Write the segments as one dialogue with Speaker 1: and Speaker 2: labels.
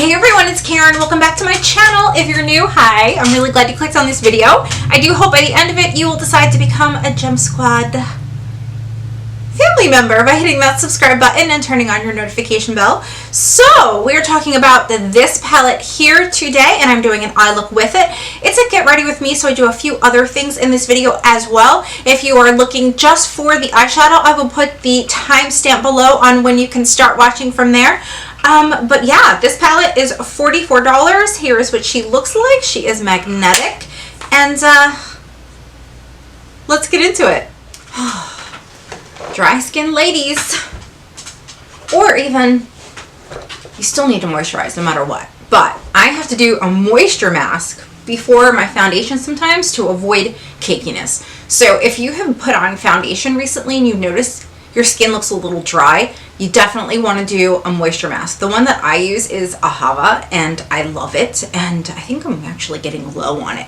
Speaker 1: Hey everyone, it's Karen. Welcome back to my channel. If you're new, hi. I'm really glad you clicked on this video. I do hope by the end of it you will decide to become a Gem Squad family member by hitting that subscribe button and turning on your notification bell. So we're talking about this palette here today, and I'm doing an eye look with it. It's a get ready with me, so I do a few other things in this video as well. If you are looking just for the eyeshadow, I will put the timestamp below on when you can start watching from there. But yeah, this palette is $44. Here is what she looks like. She is magnetic, and let's get into it. Dry skin ladies, or even, you still need to moisturize no matter what, but I have to do a moisture mask before my foundation sometimes to avoid cakiness. So if you have put on foundation recently and you've noticed your skin looks a little dry, you definitely want to do a moisture mask. The one that I use is Ahava, and I love it, and I think I'm actually getting low on it.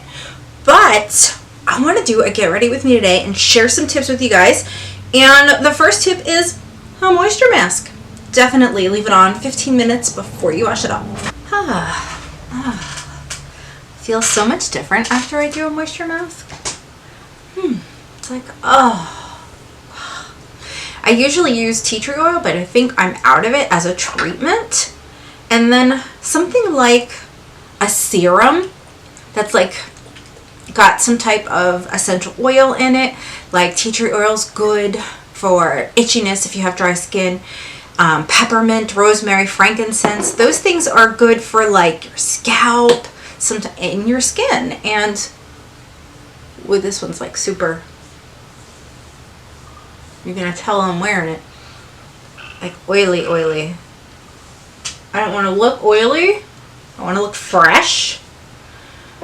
Speaker 1: But I want to do a get ready with me today and share some tips with you guys. And the first tip is a moisture mask. Definitely leave it on 15 minutes before you wash it off. Feels so much different after I do a moisture mask. It's like, oh. I usually use tea tree oil, but I think I'm out of it as a treatment. And then something like a serum that's like got some type of essential oil in it. Like tea tree oil is good for itchiness if you have dry skin. Peppermint, rosemary, frankincense, those things are good for like your scalp, in your skin. And with this one's like super, you're gonna tell I'm wearing it, like oily. I don't want to look oily, I want to look fresh.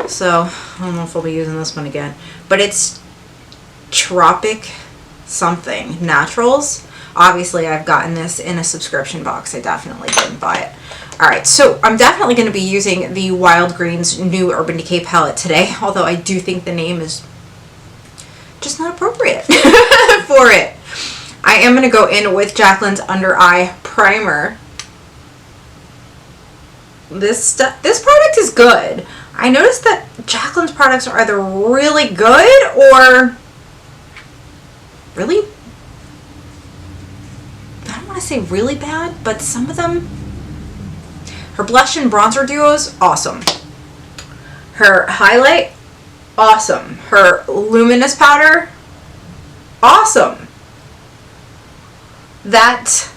Speaker 1: So I don't know if I'll be using this one again, but it's Tropic something Naturals. Obviously I've gotten this in a subscription box. I definitely didn't buy it. Alright, so I'm definitely going to be using the Wild Green's new Urban Decay palette today, although I do think the name is just not appropriate for it. I am going to go in with Jaclyn's Under Eye Primer. This product is good. I noticed that Jaclyn's products are either really good or really, I don't want to say really bad, but some of them, her blush and bronzer duos, awesome. Her highlight, awesome. Her luminous powder, awesome. That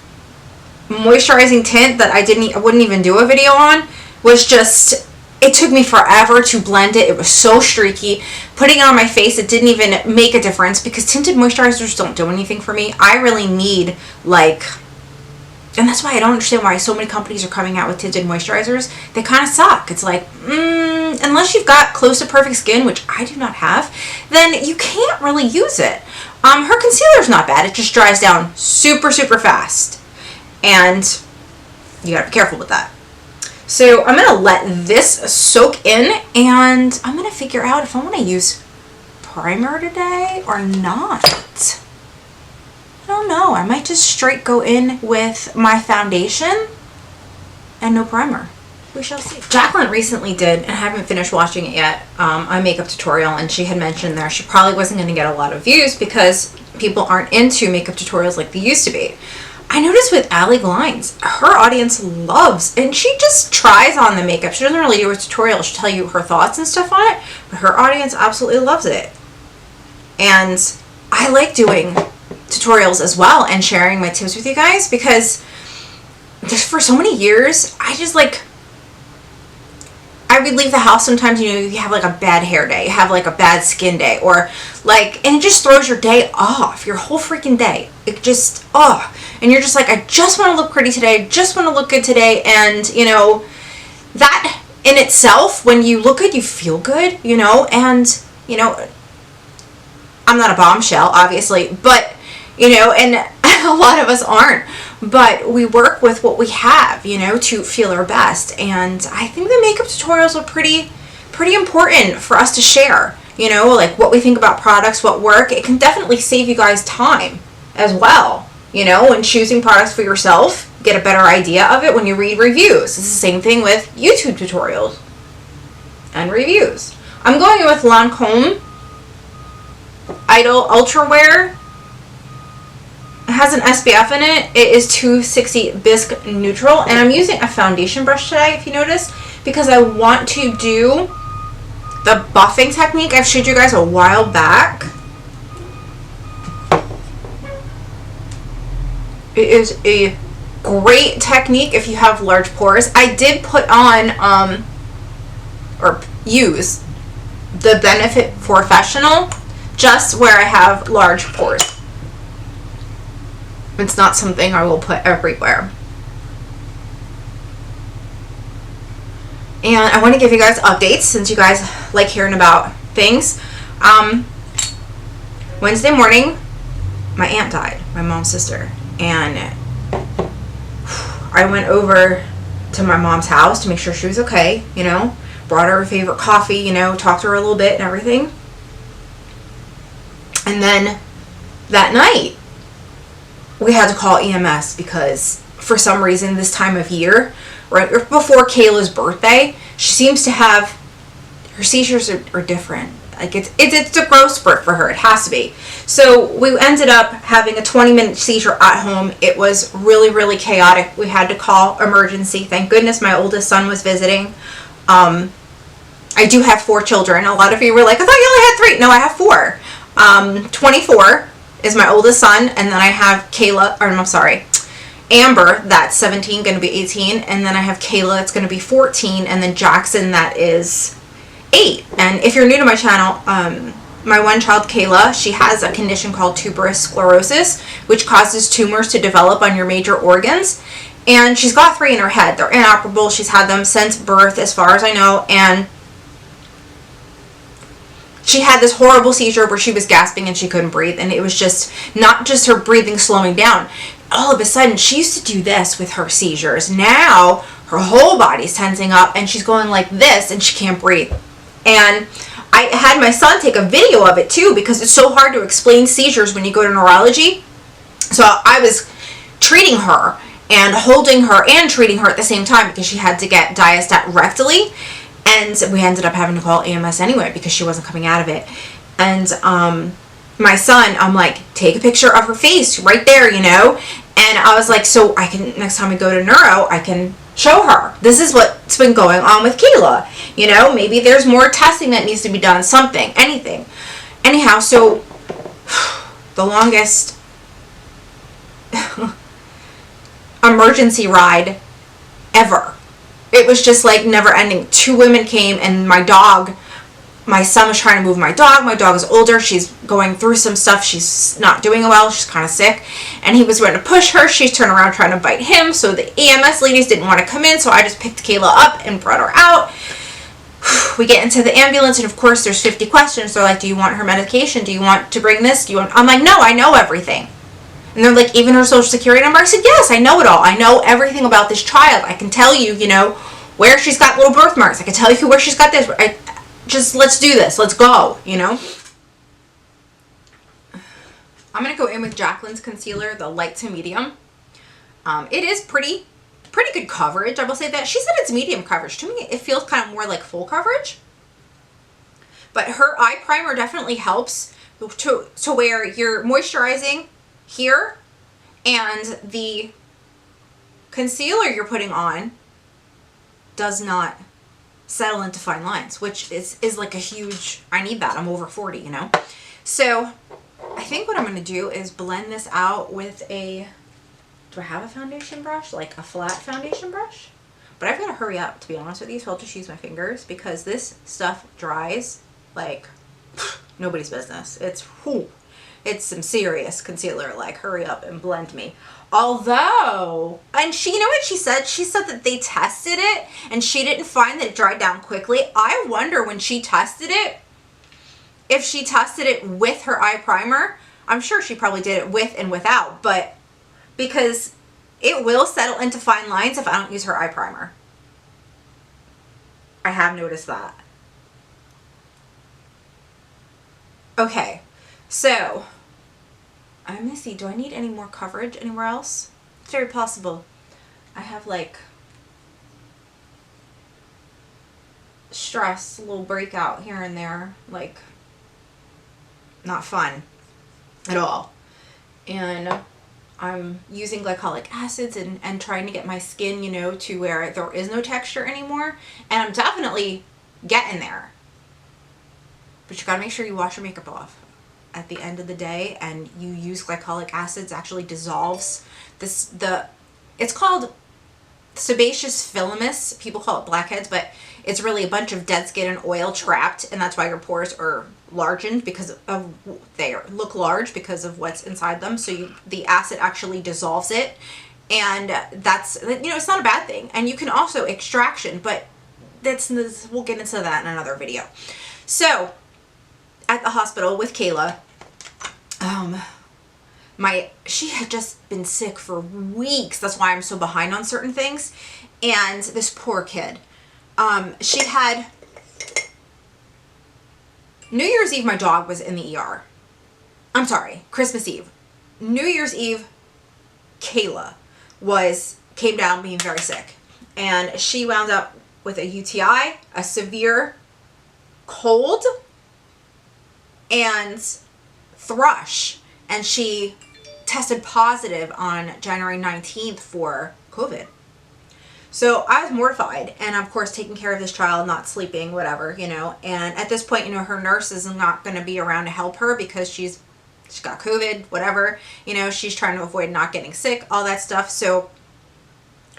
Speaker 1: moisturizing tint that I wouldn't even do a video on was just, it took me forever to blend it. It was so streaky. Putting it on my face, it didn't even make a difference because tinted moisturizers don't do anything for me. I really need like, and that's why I don't understand why so many companies are coming out with tinted moisturizers. They kind of suck. It's like, unless you've got close to perfect skin, which I do not have, then you can't really use it. Her concealer's not bad. It just dries down super fast. And you gotta be careful with that. So I'm going to let this soak in, and I'm going to figure out if I want to use primer today or not. I don't know. I might just straight go in with my foundation and no primer. We shall see. Jaclyn recently did, and I haven't finished watching it yet, a makeup tutorial, and she had mentioned there she probably wasn't going to get a lot of views because people aren't into makeup tutorials like they used to be. I noticed with Allie Glines, her audience loves, and she just tries on the makeup. She doesn't really do a tutorial. She'll tell you her thoughts and stuff on it, but her audience absolutely loves it. And I like doing tutorials as well and sharing my tips with you guys because just for so many years, I would leave the house sometimes, you know, you have like a bad hair day, you have like a bad skin day, or like, and it just throws your day off, your whole freaking day. It just, and you're just like, I just want to look pretty today, I just want to look good today, and you know, that in itself, when you look good, you feel good, you know, and you know, I'm not a bombshell, obviously, but you know, and a lot of us aren't, but we work with what we have, you know, to feel our best. And I think the makeup tutorials are pretty important for us to share, you know, like what we think about products, what work. It can definitely save you guys time as well. You know, when choosing products for yourself, get a better idea of it when you read reviews. It's the same thing with YouTube tutorials and reviews. I'm going in with Lancome Idol Ultra Wear. It has an SPF in it. It is 260 Bisque Neutral. And I'm using a foundation brush today, if you notice, because I want to do the buffing technique I've showed you guys a while back. It is a great technique if you have large pores. I did put on, or use the Benefit Professional just where I have large pores. It's not something I will put everywhere. And I want to give you guys updates since you guys like hearing about things. Wednesday morning, my aunt died, my mom's sister. And I went over to my mom's house to make sure she was okay, you know. Brought her favorite coffee, you know, talked to her a little bit and everything. And then that night, we had to call EMS because for some reason this time of year, right before Kayla's birthday, she seems to have, her seizures are different. Like it's a growth spurt for her. It has to be. So we ended up having a 20-minute seizure at home. It was really, really chaotic. We had to call emergency. Thank goodness my oldest son was visiting. I do have 4 children. A lot of you were like, I thought you only had 3. No, I have 4. 24 is my oldest son, and then I have Kayla, or I'm sorry, Amber, that's 17, going to be 18, and then I have Kayla, that's going to be 14, and then Jackson, that is 8. And if you're new to my channel, my one child, Kayla, she has a condition called tuberous sclerosis, which causes tumors to develop on your major organs. And she's got 3 in her head. They're inoperable. She's had them since birth, as far as I know. And she had this horrible seizure where she was gasping and she couldn't breathe. And it was just not just her breathing slowing down. All of a sudden, she used to do this with her seizures. Now, her whole body's tensing up and she's going like this and she can't breathe. And I had my son take a video of it too because it's so hard to explain seizures when you go to neurology. So I was treating her and holding her and treating her at the same time because she had to get diastat rectally. And we ended up having to call EMS anyway because she wasn't coming out of it. And my son, I'm like, take a picture of her face right there, you know. And I was like, so I can, next time we go to neuro, I can show her. This is what's been going on with Kayla. You know, maybe there's more testing that needs to be done, something, anything. Anyhow, so the longest emergency ride ever. It was just like never ending. 2 women came and my dog, my son was trying to move my dog. My dog is older. She's going through some stuff. She's not doing well. She's kind of sick. And he was going to push her. She's turned around trying to bite him. So the EMS ladies didn't want to come in. So I just picked Kayla up and brought her out. We get into the ambulance. And of course, there's 50 questions. They're like, do you want her medication? Do you want to bring this? Do you want? I'm like, no, I know everything. And they're like, even her social security number? I said, yes, I know it all. I know everything about this child. I can tell you, you know, where she's got little birthmarks. I can tell you where she's got this. Just let's do this. Let's go, you know. I'm going to go in with Jacqueline's concealer, the light to medium. It is pretty good coverage. I will say that. She said it's medium coverage. To me, it feels kind of more like full coverage. But her eye primer definitely helps to where you're moisturizing here and the concealer you're putting on does not settle into fine lines, which is like a huge, I need that. I'm over 40, you know. So I think what I'm going to do is blend this out with a, do I have a foundation brush? Like a flat foundation brush? But I've got to hurry up, to be honest with you, so I'll just use my fingers because this stuff dries like nobody's business. It's some serious concealer. Like, hurry up and blend me. Although, and she, you know what she said? She said that they tested it and she didn't find that it dried down quickly. I wonder when she tested it, if she tested it with her eye primer. I'm sure she probably did it with and without, but because it will settle into fine lines if I don't use her eye primer. I have noticed that. Okay, so Let me see, do I need any more coverage anywhere else? It's very possible. I have like stress, a little breakout here and there, like not fun at all. And I'm using glycolic acids and trying to get my skin, you know, to where there is no texture anymore. And I'm definitely getting there. But you gotta make sure you wash your makeup off at the end of the day, and you use glycolic acids. Actually dissolves this, it's called sebaceous filamus. People call it blackheads, but it's really a bunch of dead skin and oil trapped, and that's why your pores are largened, because of they look large because of what's inside them. So the acid actually dissolves it, and that's, you know, it's not a bad thing. And you can also extraction, but we'll get into that in another video. So at the hospital with Kayla, she had just been sick for weeks. That's why I'm so behind on certain things. And this poor kid, she had New Year's Eve, my dog was in the ER. I'm sorry, Christmas Eve. New Year's Eve, Kayla came down being very sick. And she wound up with a UTI, a severe cold, and thrush. And she tested positive on January 19th for COVID. So I was mortified, and of course taking care of this child, not sleeping, whatever, you know. And at this point, you know, her nurse is not going to be around to help her because she's got COVID, whatever, you know, she's trying to avoid not getting sick, all that stuff. So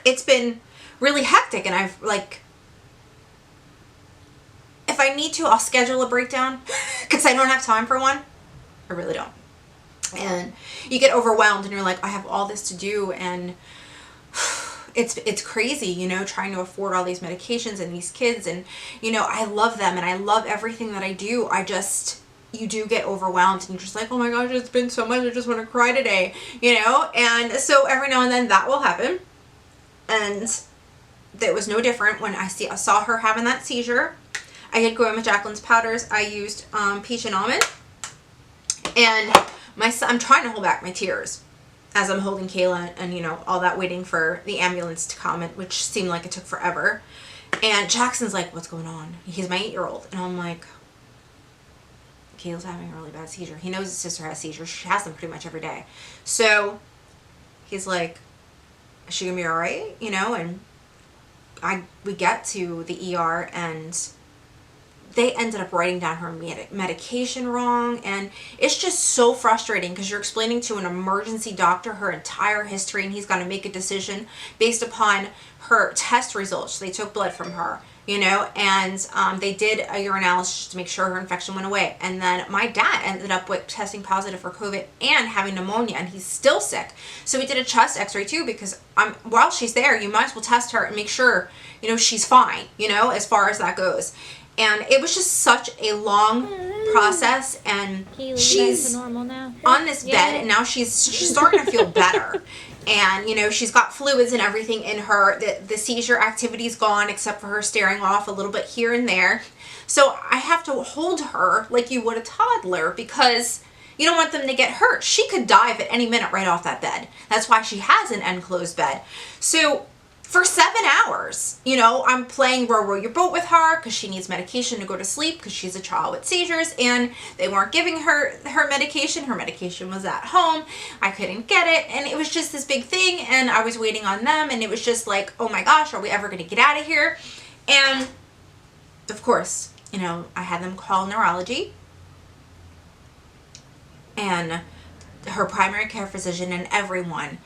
Speaker 1: it's been really hectic, and I've like, if I need to, I'll schedule a breakdown because I don't have time for one. I really don't. And you get overwhelmed and you're like, I have all this to do, and it's crazy, you know, trying to afford all these medications and these kids, and you know, I love them and I love everything that I do. You do get overwhelmed and you're just like, oh my gosh, it's been so much, I just want to cry today, you know. And so every now and then that will happen, and that was no different when I saw her having that seizure. I had going with Jacqueline's powders. I used peach and almond, and I'm trying to hold back my tears as I'm holding Kayla and, you know, all that, waiting for the ambulance to come, which seemed like it took forever. And Jackson's like, what's going on? He's my 8-year-old. And I'm like, Kayla's having a really bad seizure. He knows his sister has seizures. She has them pretty much every day. So he's like, is she gonna be all right? You know, and we get to the ER, and they ended up writing down her medication wrong, and it's just so frustrating because you're explaining to an emergency doctor her entire history, and he's got to make a decision based upon her test results. They took blood from her, you know, and they did a urinalysis to make sure her infection went away. And then my dad ended up with testing positive for COVID and having pneumonia, and he's still sick. So we did a chest x-ray too, because while she's there, you might as well test her and make sure, you know, she's fine, you know, as far as that goes. And it was just such a long process, and she's normal now. On this bed, and now she's starting to feel better. And, you know, she's got fluids and everything in her. The seizure activity's gone, except for her staring off a little bit here and there. So I have to hold her like you would a toddler, because you don't want them to get hurt. She could dive at any minute right off that bed. That's why she has an enclosed bed. So for 7 hours, you know, I'm playing row your boat with her because she needs medication to go to sleep because she's a child with seizures, and they weren't giving her medication. Her medication was at home. I couldn't get it, and it was just this big thing, and I was waiting on them, and it was just like, oh my gosh, are we ever going to get out of here? And of course, you know, I had them call neurology, and her primary care physician and everyone.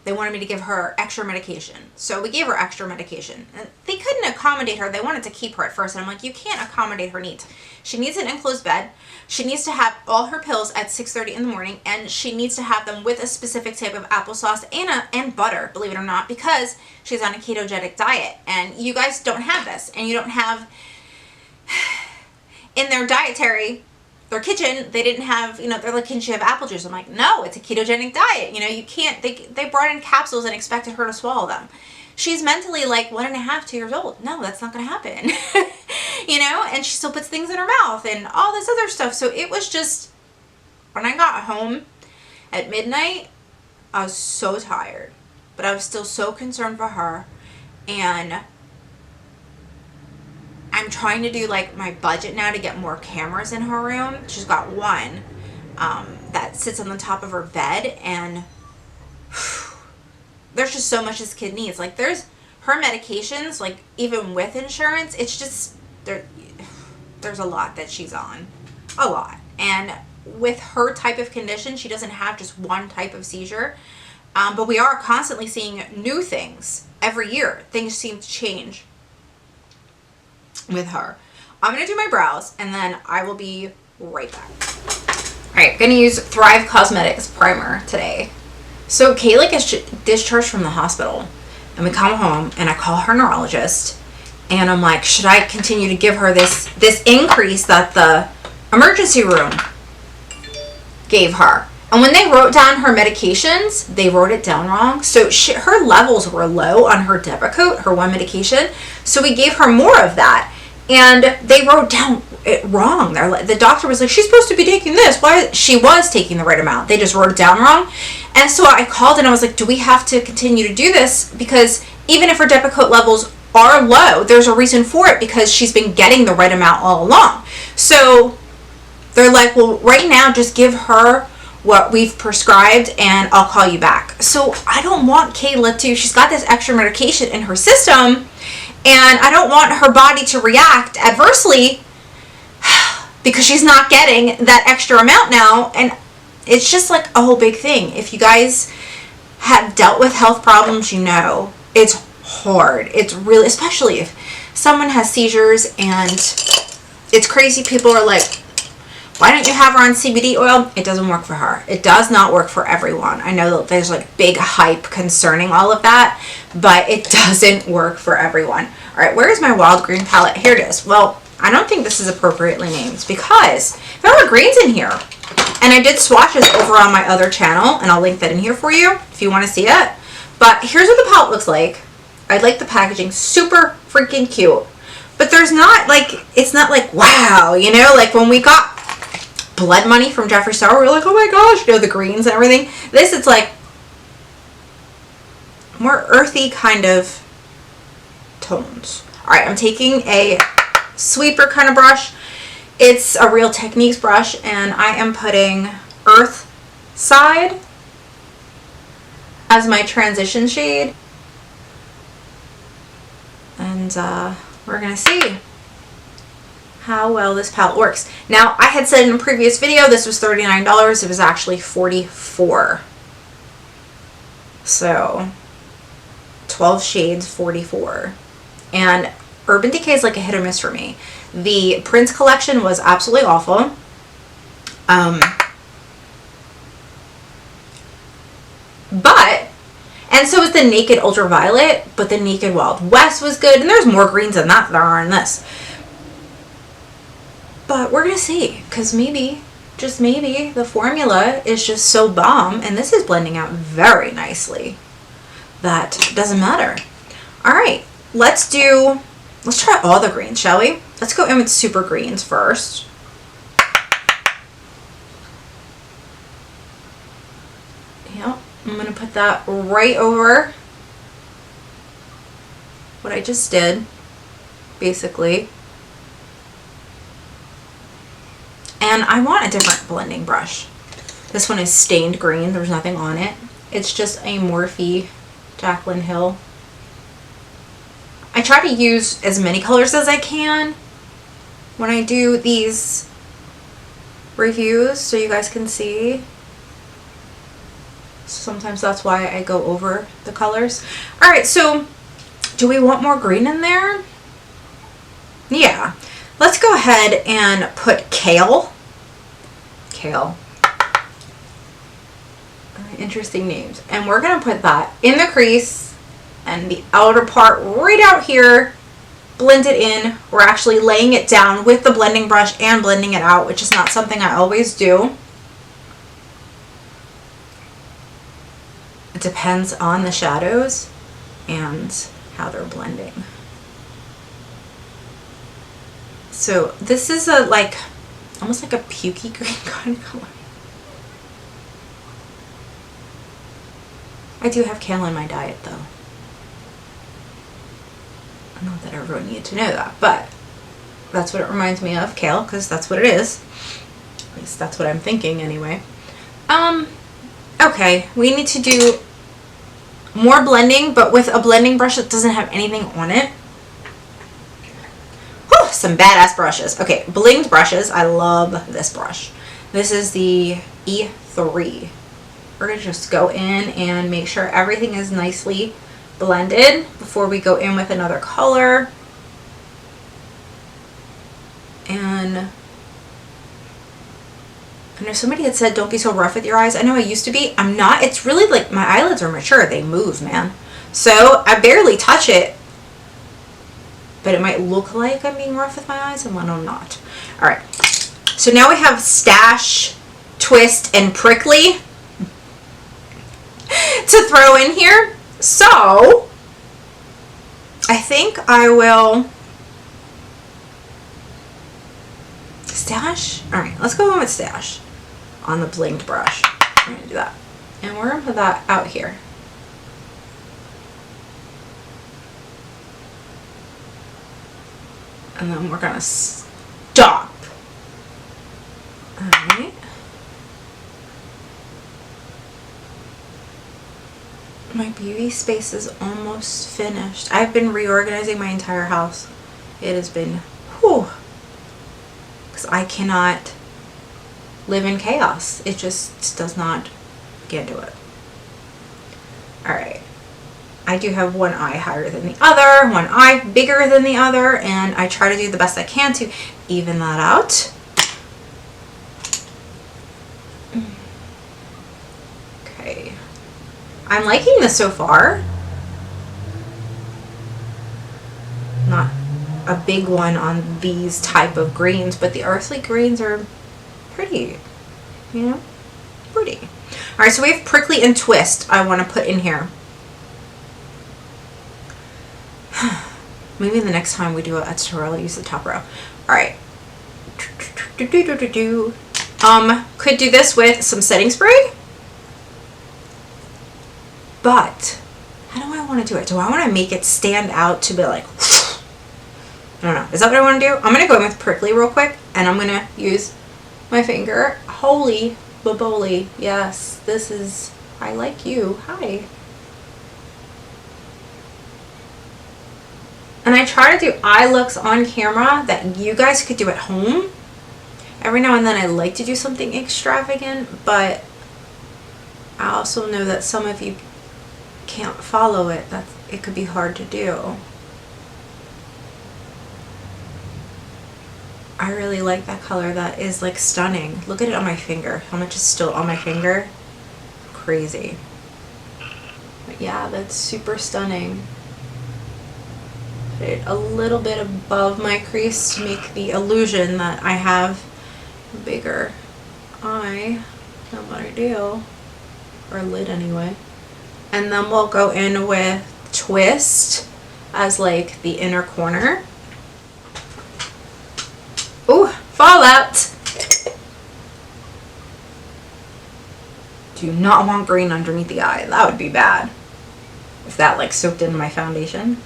Speaker 1: They wanted me to give her extra medication. So we gave her extra medication. And they couldn't accommodate her. They wanted to keep her at first. And I'm like, you can't accommodate her needs. She needs an enclosed bed. She needs to have all her pills at 6:30 in the morning. And she needs to have them with a specific type of applesauce and butter, believe it or not, because she's on a ketogenic diet. And you guys don't have this. And you don't have, in their dietary, their kitchen, they didn't have, you know, they're like, can she have apple juice? I'm like, no, it's a ketogenic diet. You know, you can't, they brought in capsules and expected her to swallow them. She's mentally like 1.5, 2 years old. No, that's not going to happen. You know, and she still puts things in her mouth and all this other stuff. So it was just When I got home at midnight, I was so tired, but I was still so concerned for her. And I'm trying to do like my budget now to get more cameras in her room. She's got one that sits on the top of her bed, and there's just so much this kid needs. Like, there's her medications, like even with insurance, it's just there's a lot that she's on, a lot. And with her type of condition, she doesn't have just one type of seizure, but we are constantly seeing new things every year. Things seem to change with her. I'm gonna do my brows and then I will be right back. All right, gonna use Thrive Cosmetics primer today. So Kayla gets discharged from the hospital, and we come home and I call her neurologist, and I'm like, should I continue to give her this increase that the emergency room gave her? And when they wrote down her medications, they wrote it down wrong. So her levels were low on her Depakote, her one medication. So we gave her more of that, and they wrote down it wrong. The doctor was like, she's supposed to be taking this. Why? She was taking the right amount. They just wrote it down wrong. And so I called and I was like, do we have to continue to do this? Because even if her Depakote levels are low, there's a reason for it, because she's been getting the right amount all along. So they're like, well, right now just give her what we've prescribed and I'll call you back. So I don't want Kayla she's got this extra medication in her system, and I don't want her body to react adversely because she's not getting that extra amount now. And it's just like a whole big thing. If you guys have dealt with health problems, you know it's hard. It's really, especially if someone has seizures, and it's crazy. People are like, why don't you have her on CBD oil? It doesn't work for her. It does not work for everyone. I know that there's like big hype concerning all of that, but it doesn't work for everyone. All right, where is my wild green palette? Here it is. Well, I don't think this is appropriately named because there are greens in here. And I did swatches over on my other channel, and I'll link that in here for you if you want to see it. But here's what the palette looks like. I like the packaging, super freaking cute. But there's not like, it's not like, wow, you know, like when we got Blood Money from Jeffree Star, we were like, oh my gosh, you know, the greens and everything. This, it's like more earthy kind of tones. All right, I'm taking a sweeper kind of brush. It's a Real Techniques brush, and I am putting Earth Side as my transition shade. And we're gonna see how well this palette works. Now, I had said in a previous video this was $39. It was actually $44. So 12 shades, $44. And Urban Decay is like a hit or miss for me. The Prince collection was absolutely awful. And so was the Naked Ultraviolet, but the Naked Wild West was good, and there's more greens than that there are in this. But we're gonna see, because maybe, just maybe, the formula is just so bomb, and this is blending out very nicely, that it doesn't matter. Alright, let's try all the greens, shall we? Let's go in with super greens first. Yep, I'm going to put that right over what I just did, basically. And I want a different blending brush. This one is stained green, there's nothing on it. It's just a Morphe Jaclyn Hill. I try to use as many colors as I can when I do these reviews so you guys can see. Sometimes that's why I go over the colors. Alright, so do we want more green in there? Yeah. Let's go ahead and put Kale. Kale. Interesting names. And we're going to put that in the crease and the outer part right out here. Blend it in. We're actually laying it down with the blending brush and blending it out, which is not something I always do. It depends on the shadows and how they're blending. So this is a almost like a pukey green kind of color. I do have kale in my diet though. Not that everyone needed to know that, but that's what it reminds me of, kale, because that's what it is. At least that's what I'm thinking anyway. Okay, we need to do more blending, but with a blending brush that doesn't have anything on it. Whew, some badass brushes. Okay, blinged brushes. I love this brush. This is the E3. We're going to just go in and make sure everything is nicely blended before we go in with another color. And I know somebody had said don't be so rough with your eyes. I know I used to be. I'm not. It's really like my eyelids are mature. They move, man. So I barely touch it, but it might look like I'm being rough with my eyes and when I'm not. All right. So now we have Stash, Twist, and Prickly to throw in here. So I think I will Stash. All right, let's go in with Stash on the blinged brush. I'm gonna do that, and we're gonna put that out here. And then we're gonna stop. All right. My beauty space is almost finished. I've been reorganizing my entire house. It has been, whew, because I cannot live in chaos. It just does not, can't do it. All right. I do have one eye higher than the other, one eye bigger than the other, and I try to do the best I can to even that out. Okay. I'm liking this so far. Not a big one on these type of greens, but the earthly greens are pretty, you know, pretty. All right, so we have Prickly and Twist I want to put in here. Maybe the next time we do a tutorial, I'll use the top row. All right. Could do this with some setting spray. But how do I want to do it? Do I want to make it stand out to be like, I don't know. Is that what I want to do? I'm going to go in with Prickly real quick, and I'm going to use my finger. Holy baboli. Yes, this is, I like you. Hi. And I try to do eye looks on camera that you guys could do at home. Every now and then I like to do something extravagant, but I also know that some of you can't follow it. It could be hard to do. I really like that color. That is like stunning. Look at it on my finger. How much is still on my finger? Crazy. But yeah, that's super stunning. Put it a little bit above my crease to make the illusion that I have a bigger eye than what I do. Or lid anyway. And then we'll go in with Twist as like the inner corner. Ooh, fallout! Do not want green underneath the eye. That would be bad. If that like soaked into my foundation.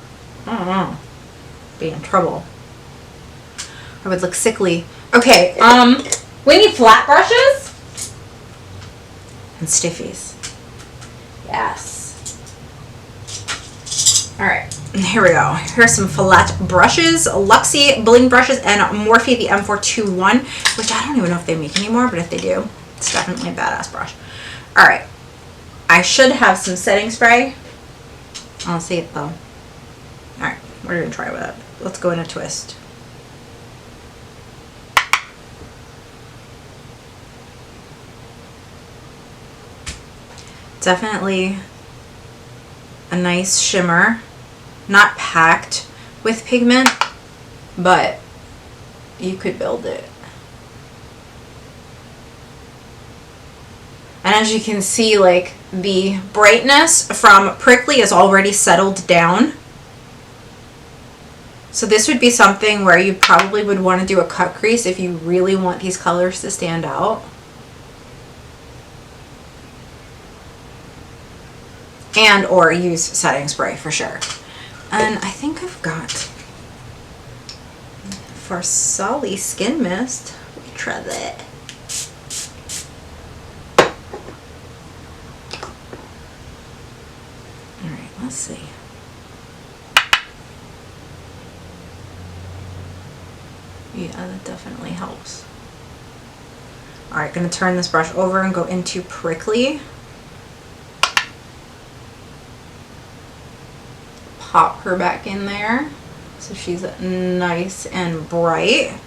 Speaker 1: I don't know. Be in trouble. I would look sickly. Okay, we need flat brushes and stiffies. Yes. Alright, here we go. Here's some flat brushes. Luxie bling brushes and Morphe the M421, which I don't even know if they make anymore, but if they do, it's definitely a badass brush. Alright. I should have some setting spray. I don't see it though. Alright, we're going to try with it. Let's go in a Twist. Definitely a nice shimmer. Not packed with pigment, but you could build it. And as you can see, like the brightness from Prickly is already settled down. So this would be something where you probably would want to do a cut crease if you really want these colors to stand out. and or use setting spray for sure. And I think I've got for Sully Skin Mist. Let me try that. Alright, let's see. Yeah, that definitely helps. Alright, gonna turn this brush over and go into Prickly. Pop her back in there so she's nice and bright.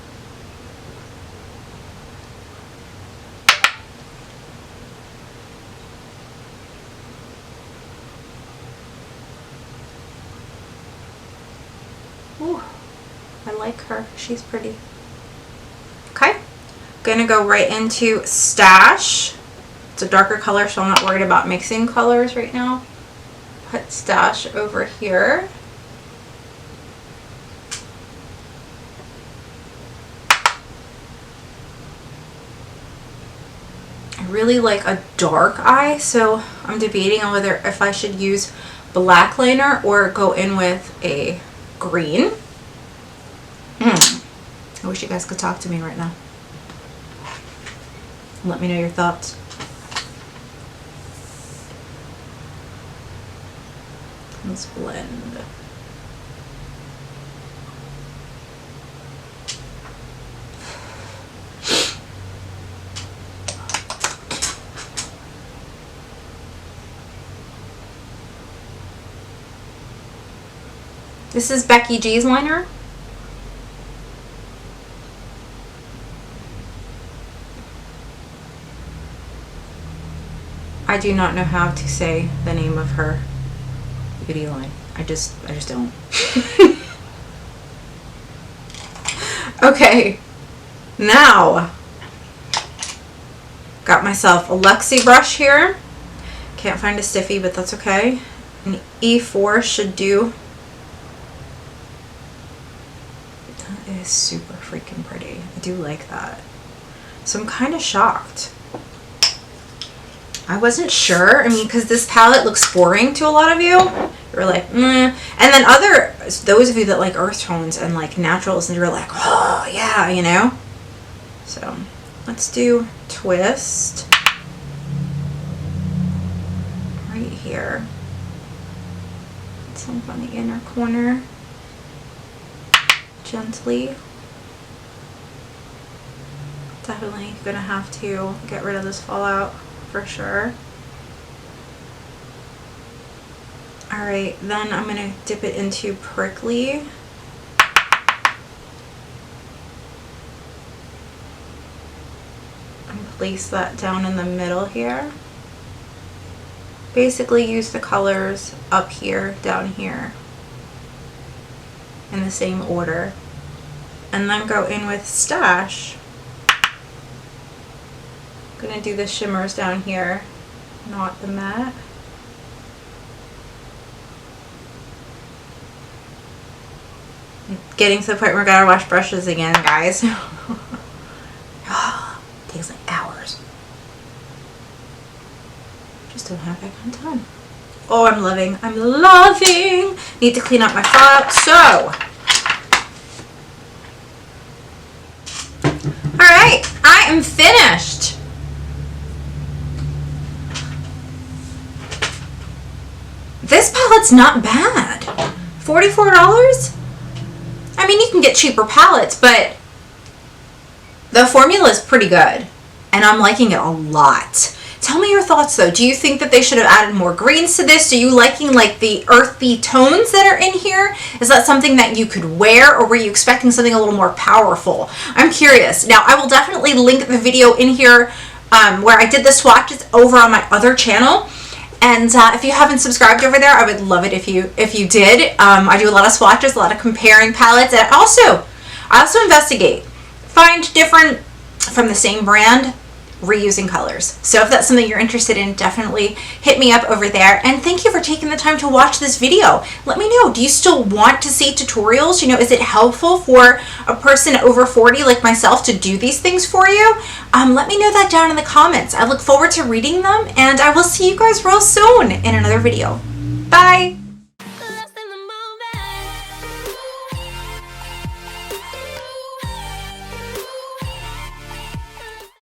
Speaker 1: Ooh, I like her. She's pretty. Okay, gonna go right into Stash. It's a darker color, so I'm not worried about mixing colors right now. Put Stash over here. I really like a dark eye, so I'm debating on whether if I should use black liner or go in with a green. I wish you guys could talk to me right now. Let me know your thoughts. Let's blend. This is Becky G's liner. I do not know how to say the name of her beauty line. I just don't. Okay, now got myself a Luxie brush here. Can't find a stiffy, but that's okay. An E4 should do. That is super freaking pretty. I do like that. So I'm kind of shocked. I wasn't sure. I mean, because this palette looks boring to a lot of you. You're like, And then those of you that like earth tones and like naturals, and you're like, oh yeah, you know. So let's do Twist right here. Some on the inner corner, gently. Definitely gonna have to get rid of this fallout for sure. Alright, then I'm gonna dip it into Prickly. And place that down in the middle here. Basically use the colors up here, down here, in the same order. And then go in with Stash. I'm gonna do the shimmers down here, not the matte. Getting to the point where I gotta wash brushes again, guys. Takes like hours. Just don't have that kind of time. Oh, I'm loving. Need to clean up my fallout. So, alright, I am finished. This palette's not bad. $44? I mean, you can get cheaper palettes, but the formula is pretty good, and I'm liking it a lot. Tell me your thoughts, though. Do you think that they should have added more greens to this? Are you liking, like, the earthy tones that are in here? Is that something that you could wear, or were you expecting something a little more powerful? I'm curious. Now, I will definitely link the video in here where I did the swatches over on my other channel. And if you haven't subscribed over there, I would love it if you did. I do a lot of swatches, a lot of comparing palettes, and I also investigate, find different from the same brand, reusing colors. So if that's something you're interested in, definitely hit me up over there. And thank you for taking the time to watch this video. Let me know, do you still want to see tutorials? You know, is it helpful for a person over 40 like myself to do these things for you? Let me know that down in the comments. I look forward to reading them, and I will see you guys real soon in another video. Bye!